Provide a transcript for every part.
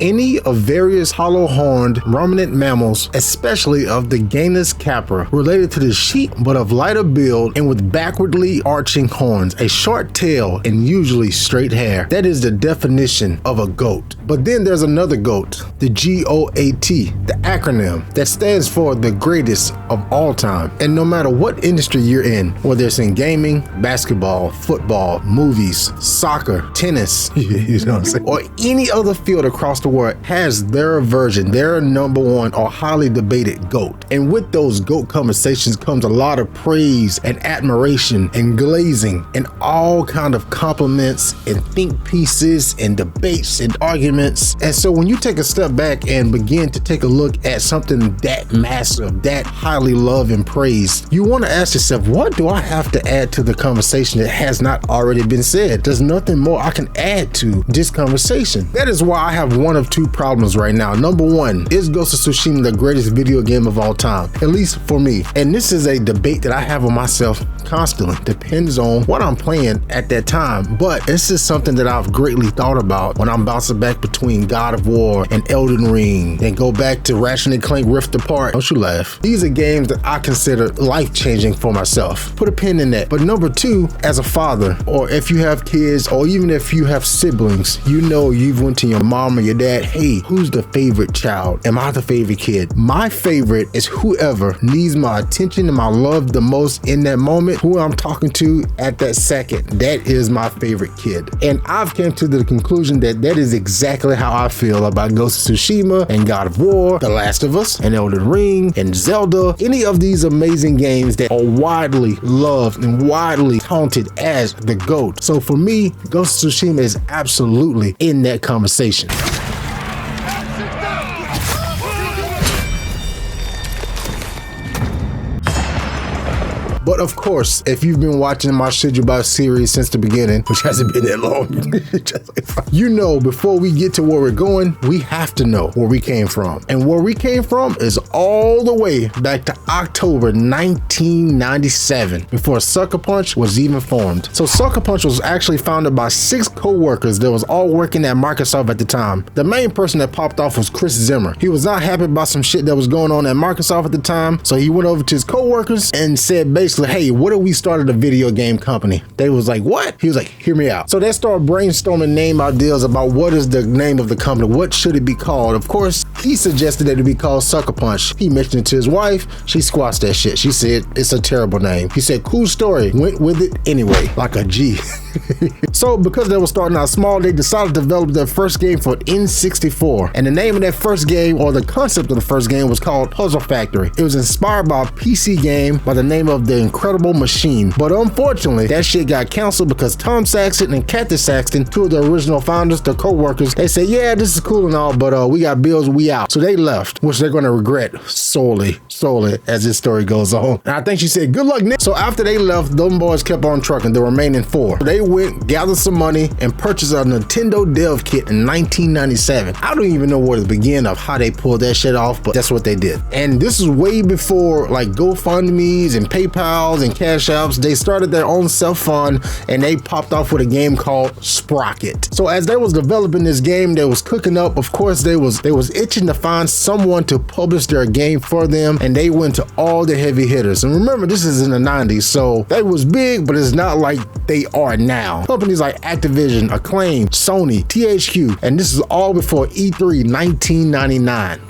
any of various hollow-horned ruminant mammals, especially of the Gaius capra, related to the sheep but of lighter build and with backwardly arching horns, a short tail, and usually straight hair. That is the definition of a goat. But then there's another goat, the GOAT, the acronym that stands for the greatest of all time. And no matter what industry you're in, whether it's in gaming, basketball, football, movies, soccer, tennis, you know what I'm saying, or any other field across the world, has their version, their number one or highly debated GOAT. And with those GOAT conversations comes a lot of praise and admiration and glazing and all kind of compliments and think pieces and debates and arguments. And so when you take a step back and begin to take a look at something that massive, that highly loved and praised, you want to ask yourself, what do I have to add to the conversation that has not already been said? There's nothing more I can add to this conversation. That is why I have one of two problems right now. Number one, is Ghost of Tsushima the greatest video game of all time? At least for me. And this is a debate that I have with myself constantly. Depends on what I'm playing at that time. But this is something that I've greatly thought about when I'm bouncing back between God of War and Elden Ring, then go back to Ratchet & Clank Rift Apart. Don't you laugh. These are games that I consider life-changing for myself. Put a pin in that. But number two, as a father, or if you have kids, or even if you have siblings, you know you've went to your mom or your dad, hey, who's the favorite child? Am I the favorite kid? My favorite is whoever needs my attention and my love the most in that moment, who I'm talking to at that second. That is my favorite kid. And I've came to the conclusion that that is exactly how I feel about Ghost of Tsushima and God of War, The Last of Us, and Elden Ring, and Zelda, any of these amazing games that are widely loved and widely taunted as the GOAT. So for me, Ghost of Tsushima is absolutely in that conversation. But of course, if you've been watching my Schedule By series since the beginning, which hasn't been that long, you know before we get to where we're going, we have to know where we came from. And where we came from is all the way back to October 1997, before Sucker Punch was even formed. So Sucker Punch was actually founded by 6 co-workers that was all working at Microsoft at the time. The main person that popped off was Chris Zimmer. He was not happy about some shit that was going on at Microsoft at the time, so he went over to his co-workers and said basically, hey, what if we started a video game company? They was like, what? He was like, hear me out. So they started brainstorming name ideas about what is the name of the company, what should it be called. Of course, he suggested that it be called Sucker Punch. He mentioned it to his wife. She squashed that shit. She said it's a terrible name. He said, cool story. Went with it anyway, like a G. So because they were starting out small, they decided to develop their first game for N64. And the name of that first game, or the concept of the first game, was called Puzzle Factory. It was inspired by a PC game by the name of The Incredible Machine. But unfortunately, that shit got canceled because Tom Saxton and Kathy Saxton, two of the original founders, the co-workers, they said, yeah, this is cool and all, but we got bills, we out. So they left, which they're going to regret sorely as this story goes on. And I think she said, good luck, Nick. So after they left, them boys kept on trucking, the remaining 4. They went, gathered some money, and purchased a Nintendo Dev Kit in 1997. I don't even know where to begin of how they pulled that shit off, but that's what they did. And this is way before like GoFundMe's and PayPal's and Cash Apps. They started their own self-fund, and they popped off with a game called Sprocket. So as they was developing this game, they was cooking up. Of course, they was itching to find someone to publish their game for them, and they went to all the heavy hitters. And remember, this is in the 90s, so they was big, but it's not like they are now. Companies like Activision, Acclaim, Sony, THQ, and this is all before E3 1999.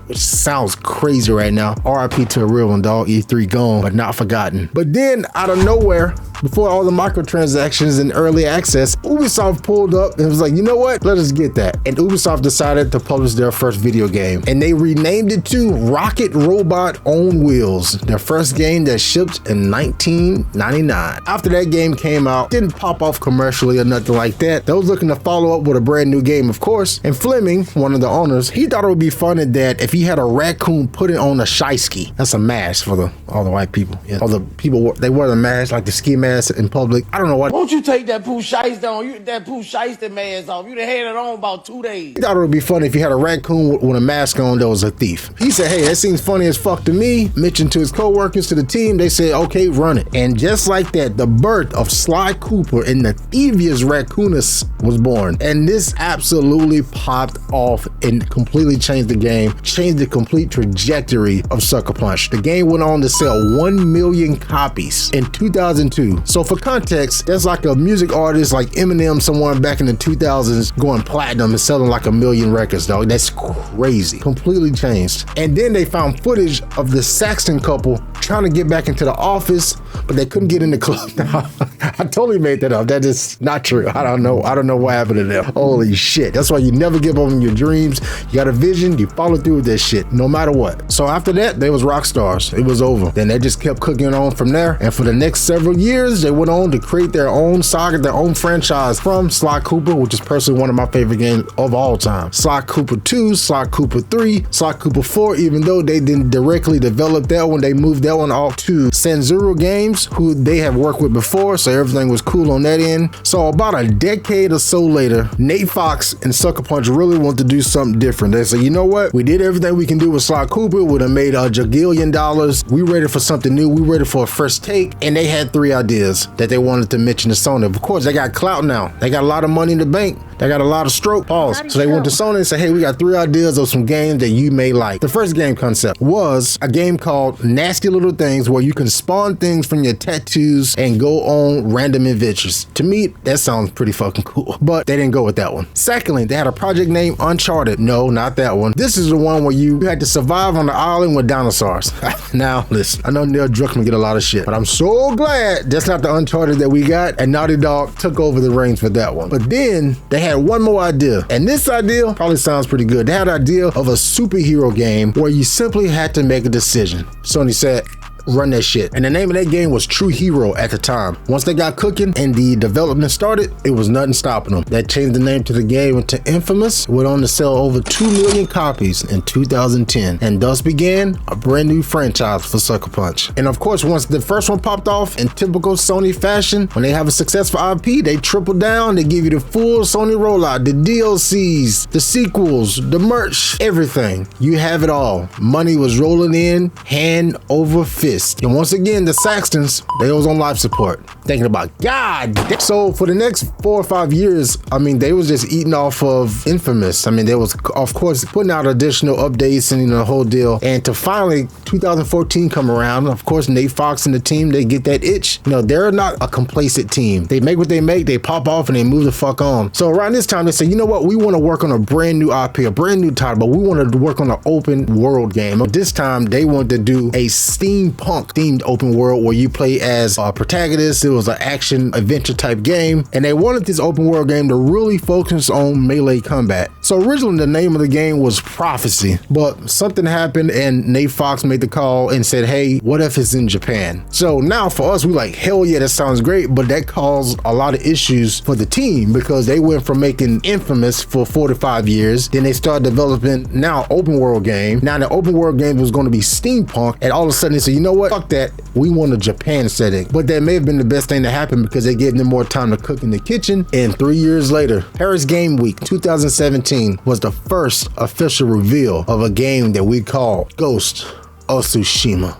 Which sounds crazy right now. RIP to a real one, dog. E3 gone, but not forgotten. But then out of nowhere, before all the microtransactions and early access, Ubisoft pulled up and was like, you know what? Let us get that. And Ubisoft decided to publish their first video game, and they renamed it to Rocket Robot on Wheels, their first game that shipped in 1999. After that game came out, didn't pop off commercially or nothing like that. They was looking to follow up with a brand new game, of course. And Fleming, one of the owners, he thought it would be funny that if he had a raccoon put it on a shiesty. That's a mask for all the white people. Yeah. All the people, they wear the mask, like the ski mask in public. I don't know what. Won't you take that poo shiesty on? You that poo shiesty mask off. You'd have had it on about 2 days. He thought it would be funny if he had a raccoon with a mask on that was a thief. He said, hey, that seems funny as fuck to me. Mentioned to his co-workers, to the team, they said, okay, run it. And just like that, the birth of Sly Cooper Cooper and the Thievius Raccoonus was born. And this absolutely popped off and completely changed the game, changed the complete trajectory of Sucker Punch. The game went on to sell 1 million copies in 2002. So for context, that's like a music artist like Eminem, someone back in the 2000s going platinum and selling like 1 million records, dog. That's crazy. Completely changed. And then they found footage of the Saxton couple trying to get back into the office, but they couldn't get in the club. I totally made that up. That is not true. I don't know what happened to them. Holy shit. That's why you never give up on your dreams. You got a vision, you follow through with that shit, no matter what. So after that, they was rock stars. It was over. Then they just kept cooking on from there. And for the next several years, they went on to create their own saga, their own franchise from Sly Cooper, which is personally one of my favorite games of all time. Sly Cooper 2, Sly Cooper 3, Sly Cooper 4, even though they didn't directly develop that one, they moved that one off to Sanzuru Games, who they have worked with before, so everything was cool on that end. So about a decade or so later, Nate Fox and Sucker Punch really want to do something different. They say, you know what? We did everything we can do with Sly Cooper. Would have made $1 jagillion. We ready for something new. We ready for a first take. And they had 3 ideas that they wanted to mention to Sony. Of course, they got clout now. They got a lot of money in the bank. They got a lot of stroke. Pause. So they went to Sony and said, hey, we got 3 ideas of some games that you may like. The first game concept was a game called Nasty Little Things, where you can spawn things from your tattoos and go on random adventures. To me, that sounds pretty fucking cool, but they didn't go with that one. Secondly, they had a project named Uncharted. No, not that one. This is the one where you had to survive on the island with dinosaurs. Now, listen, I know Neil Druckmann get a lot of shit, but I'm so glad that's not the Uncharted that we got, and Naughty Dog took over the reins for that one. But then they had one more idea, and this idea probably sounds pretty good. They had an idea of a superhero game where you simply had to make a decision. Sony said, run that shit. And the name of that game was True Hero at the time. Once they got cooking and the development started, it was nothing stopping them. That changed the name to the game into Infamous, went on to sell over 2 million copies in 2010, and thus began a brand new franchise for Sucker Punch. And of course, once the first one popped off in typical Sony fashion, when they have a successful IP, they triple down, they give you the full Sony rollout, the DLCs, the sequels, the merch, everything. You have it all. Money was rolling in hand over fist. And once again, the Saxtons, they was on life support, thinking about God. So for the next 4 or 5 years, I mean, they was just eating off of Infamous. I mean, they was, of course, putting out additional updates and the whole deal. And to finally 2014 come around, of course, Nate Fox and the team, they get that itch. You know, they're not a complacent team. They make what they make, they pop off, and they move the fuck on. So around this time, they say, you know what? We want to work on a brand new IP, a brand new title, but we want to work on an open world game. This time, they wanted to do a steampunk themed open world where you play as a protagonist. It was an action adventure type game, and they wanted this open world game to really focus on melee combat. So originally the name of the game was Prophecy, but something happened and Nate Fox made the call and said, hey, what if it's in Japan? So now for us, we like, hell yeah, that sounds great, but that caused a lot of issues for the team because they went from making Infamous for 4 to 5 years, then they started developing now open world game. Now the open world game was going to be steampunk, and all of a sudden they said, you know what? Fuck that. We want a Japan setting. But that may have been the best thing to happen because they gave them more time to cook in the kitchen. And 3 years later, Paris Game Week 2017 was the first official reveal of a game that we call Ghost of Tsushima.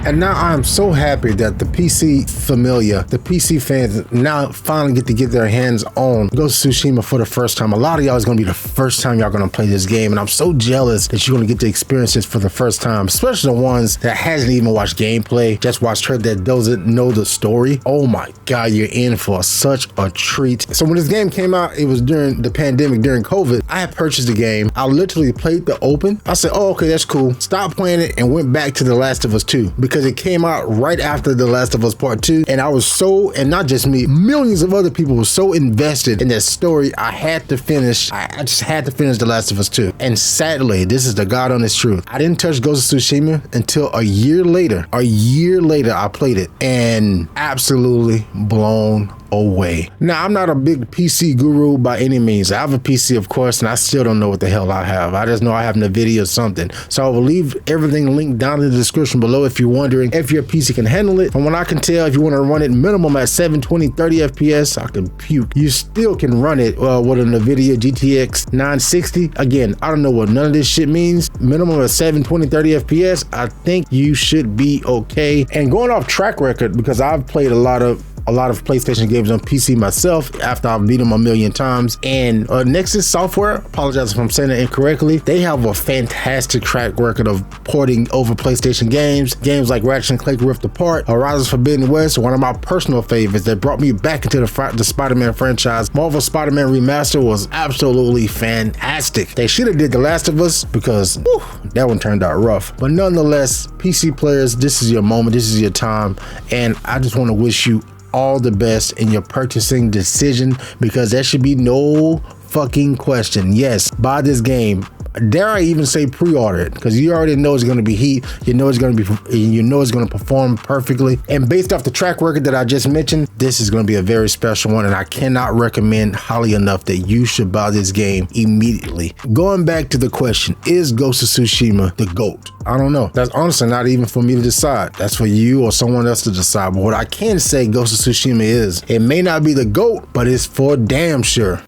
And now I'm so happy that the PC familia, the PC fans now finally get to get their hands on Ghost of Tsushima for the first time. A lot of y'all is going to be the first time y'all going to play this game, and I'm so jealous that you're going to get to experience this for the first time, especially the ones that hasn't even watched gameplay, just watched trailer, that doesn't know the story. Oh my God, you're in for such a treat. So when this game came out, it was during the pandemic, during COVID. I had purchased the game. I literally played the open. I said, oh, okay, that's cool. Stopped playing it and went back to The Last of Us 2 because it came out right after The Last of Us Part 2, and I was so, and not just me, millions of other people were so invested in that story. I had to finish. I just had to finish The Last of Us 2. And sadly, this is the God honest truth, I didn't touch Ghost of Tsushima until a year later. A year later, I played it and absolutely blown away. Now, I'm not a big PC guru by any means. I have a PC, of course, and I still don't know what the hell I have. I just know I have Nvidia or something. So I will leave everything linked down in the description below if you're wondering if your PC can handle it. From what I can tell, if you want to run it minimum at 720, 30 FPS, I can puke. You still can run it with a Nvidia GTX 960. Again, I don't know what none of this shit means. Minimum of 720, 30 FPS, I think you should be okay. And going off track record, because I've played a lot of PlayStation games on PC myself after I've beat them a million times. And Nexus Software, apologize if I'm saying it incorrectly, they have a fantastic track record of porting over PlayStation games. Games like Ratchet & Clank Rift Apart, Horizon Forbidden West, one of my personal favorites that brought me back into the Spider-Man franchise. Marvel Spider-Man Remaster was absolutely fantastic. They should have did The Last of Us because whew, that one turned out rough. But nonetheless, PC players, this is your moment, this is your time, and I just want to wish you all the best in your purchasing decision, because there should be no fucking question. Yes, buy this game. Dare I even say pre-order it, because you already know it's going to be heat. You know it's going to perform perfectly. And based off the track record that I just mentioned, this is going to be a very special one, and I cannot recommend highly enough that you should buy this game immediately. Going back to the question, is Ghost of Tsushima the GOAT? I don't know. That's honestly not even for me to decide. That's for you or someone else to decide. But what I can say Ghost of Tsushima is, it may not be the GOAT, but it's for damn sure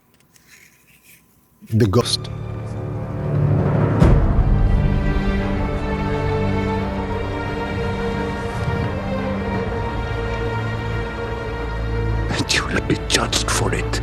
the Ghost. And you will be judged for it.